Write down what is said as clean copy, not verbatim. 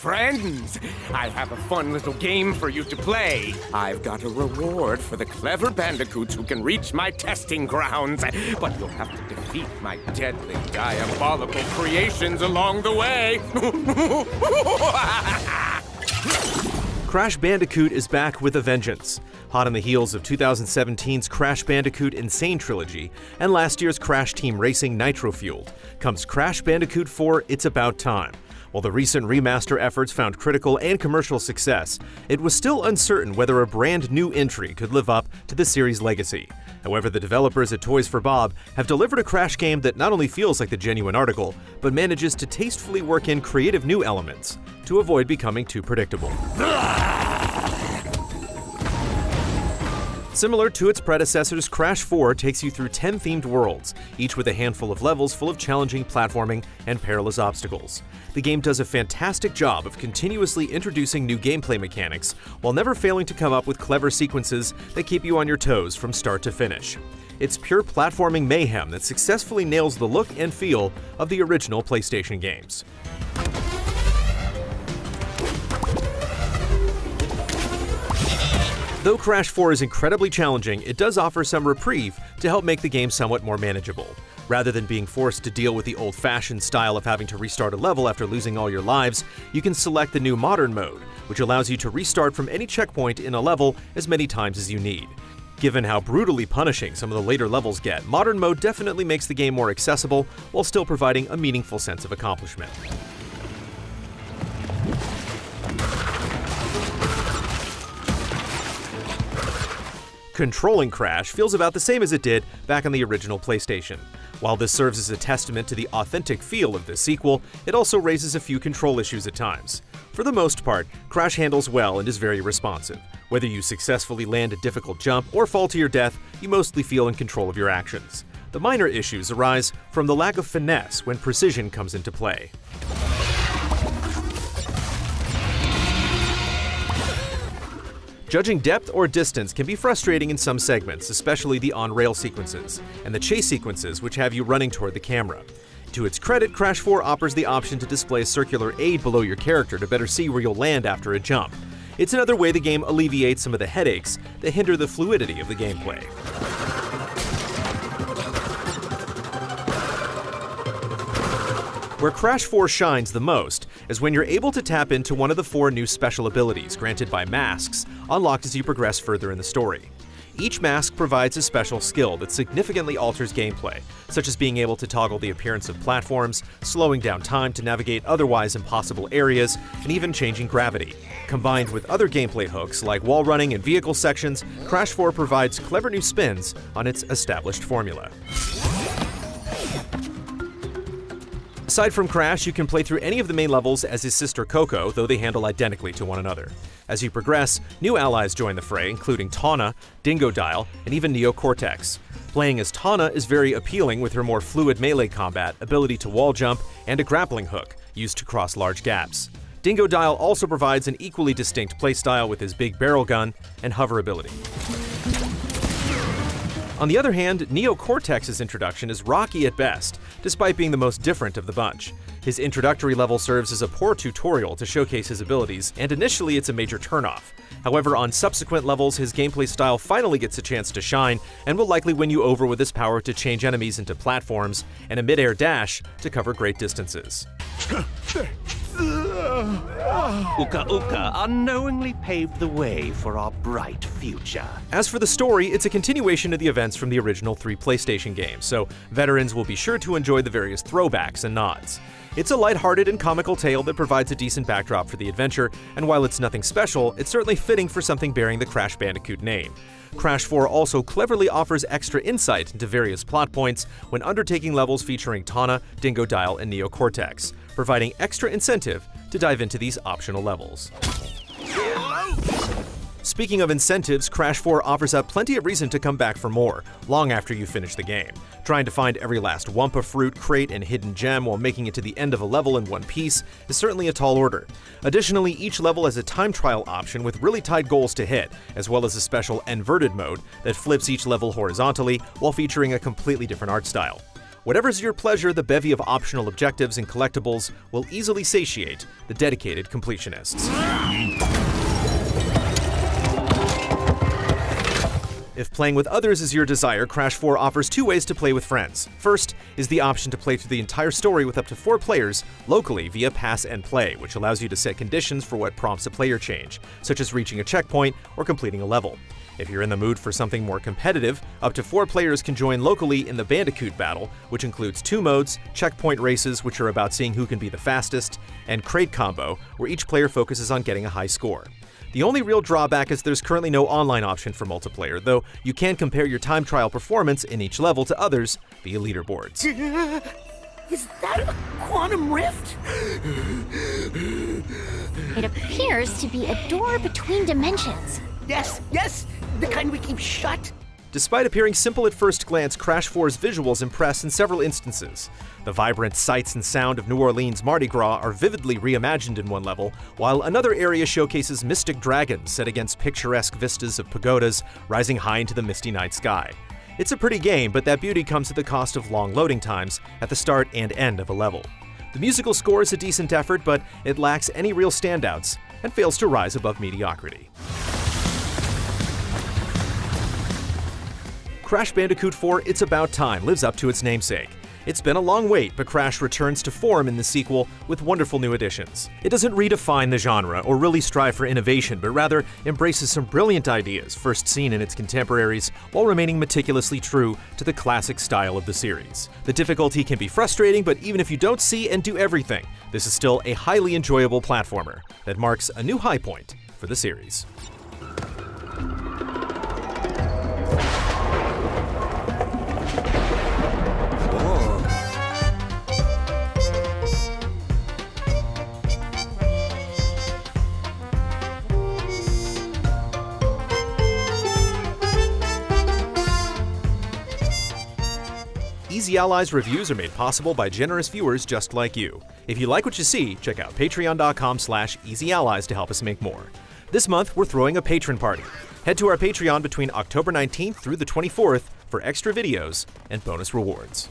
Friends, I have a fun little game for you to play. I've got a reward for the clever bandicoots who can reach my testing grounds, but you'll have to defeat my deadly, diabolical creations along the way. Crash Bandicoot is back with a vengeance. Hot on the heels of 2017's Crash Bandicoot Insane Trilogy and last year's Crash Team Racing Nitro Fueled, comes Crash Bandicoot 4 It's About Time. While the recent remaster efforts found critical and commercial success, it was still uncertain whether a brand new entry could live up to the series' legacy. However, the developers at Toys for Bob have delivered a Crash game that not only feels like the genuine article, but manages to tastefully work in creative new elements to avoid becoming too predictable. Similar to its predecessors, Crash 4 takes you through 10 themed worlds, each with a handful of levels full of challenging platforming and perilous obstacles. The game does a fantastic job of continuously introducing new gameplay mechanics, while never failing to come up with clever sequences that keep you on your toes from start to finish. It's pure platforming mayhem that successfully nails the look and feel of the original PlayStation games. Though Crash 4 is incredibly challenging, it does offer some reprieve to help make the game somewhat more manageable. Rather than being forced to deal with the old-fashioned style of having to restart a level after losing all your lives, you can select the new Modern mode, which allows you to restart from any checkpoint in a level as many times as you need. Given how brutally punishing some of the later levels get, Modern mode definitely makes the game more accessible while still providing a meaningful sense of accomplishment. Controlling Crash feels about the same as it did back on the original PlayStation. While this serves as a testament to the authentic feel of this sequel, it also raises a few control issues at times. For the most part, Crash handles well and is very responsive. Whether you successfully land a difficult jump or fall to your death, you mostly feel in control of your actions. The minor issues arise from the lack of finesse when precision comes into play. Judging depth or distance can be frustrating in some segments, especially the on-rail sequences, and the chase sequences which have you running toward the camera. To its credit, Crash 4 offers the option to display a circular aid below your character to better see where you'll land after a jump. It's another way the game alleviates some of the headaches that hinder the fluidity of the gameplay. Where Crash 4 shines the most is when you're able to tap into one of the 4 new special abilities granted by masks, unlocked as you progress further in the story. Each mask provides a special skill that significantly alters gameplay, such as being able to toggle the appearance of platforms, slowing down time to navigate otherwise impossible areas, and even changing gravity. Combined with other gameplay hooks like wall running and vehicle sections, Crash 4 provides clever new spins on its established formula. Aside from Crash, you can play through any of the main levels as his sister Coco, though they handle identically to one another. As you progress, new allies join the fray, including Tawna, Dingodile, and even Neo Cortex. Playing as Tawna is very appealing with her more fluid melee combat, ability to wall jump, and a grappling hook, used to cross large gaps. Dingodile also provides an equally distinct playstyle with his big barrel gun and hover ability. On the other hand, Neo Cortex's introduction is rocky at best, despite being the most different of the bunch. His introductory level serves as a poor tutorial to showcase his abilities, and initially it's a major turnoff. However, on subsequent levels, his gameplay style finally gets a chance to shine, and will likely win you over with his power to change enemies into platforms, and a mid-air dash to cover great distances. Uka Uka unknowingly paved the way for our bright future. As for the story, it's a continuation of the events from the original 3 PlayStation games, so veterans will be sure to enjoy the various throwbacks and nods. It's a lighthearted and comical tale that provides a decent backdrop for the adventure, and while it's nothing special, it's certainly fitting for something bearing the Crash Bandicoot name. Crash 4 also cleverly offers extra insight into various plot points when undertaking levels featuring Tawna, Dingodile, and Neo Cortex, providing extra incentive to dive into these optional levels. Speaking of incentives, Crash 4 offers up plenty of reason to come back for more, long after you finish the game. Trying to find every last Wumpa fruit, crate, and hidden gem while making it to the end of a level in one piece is certainly a tall order. Additionally, each level has a time trial option with really tight goals to hit, as well as a special inverted mode that flips each level horizontally while featuring a completely different art style. Whatever's your pleasure, the bevy of optional objectives and collectibles will easily satiate the dedicated completionists. If playing with others is your desire, Crash 4 offers 2 ways to play with friends. First is the option to play through the entire story with up to 4 players locally via Pass and Play, which allows you to set conditions for what prompts a player change, such as reaching a checkpoint or completing a level. If you're in the mood for something more competitive, up to 4 players can join locally in the Bandicoot battle, which includes 2 modes: checkpoint races, which are about seeing who can be the fastest, and crate combo, where each player focuses on getting a high score. The only real drawback is there's currently no online option for multiplayer, though you can compare your time trial performance in each level to others via leaderboards. Is that a quantum rift? It appears to be a door between dimensions. Yes, the kind we keep shut. Despite appearing simple at first glance, Crash 4's visuals impress in several instances. The vibrant sights and sound of New Orleans Mardi Gras are vividly reimagined in one level, while another area showcases mystic dragons set against picturesque vistas of pagodas rising high into the misty night sky. It's a pretty game, but that beauty comes at the cost of long loading times at the start and end of a level. The musical score is a decent effort, but it lacks any real standouts and fails to rise above mediocrity. Crash Bandicoot 4 It's About Time lives up to its namesake. It's been a long wait, but Crash returns to form in the sequel with wonderful new additions. It doesn't redefine the genre or really strive for innovation, but rather embraces some brilliant ideas first seen in its contemporaries while remaining meticulously true to the classic style of the series. The difficulty can be frustrating, but even if you don't see and do everything, this is still a highly enjoyable platformer that marks a new high point for the series. Easy Allies reviews are made possible by generous viewers just like you. If you like what you see, check out patreon.com/easyallies to help us make more. This month, we're throwing a patron party. Head to our Patreon between October 19th through the 24th for extra videos and bonus rewards.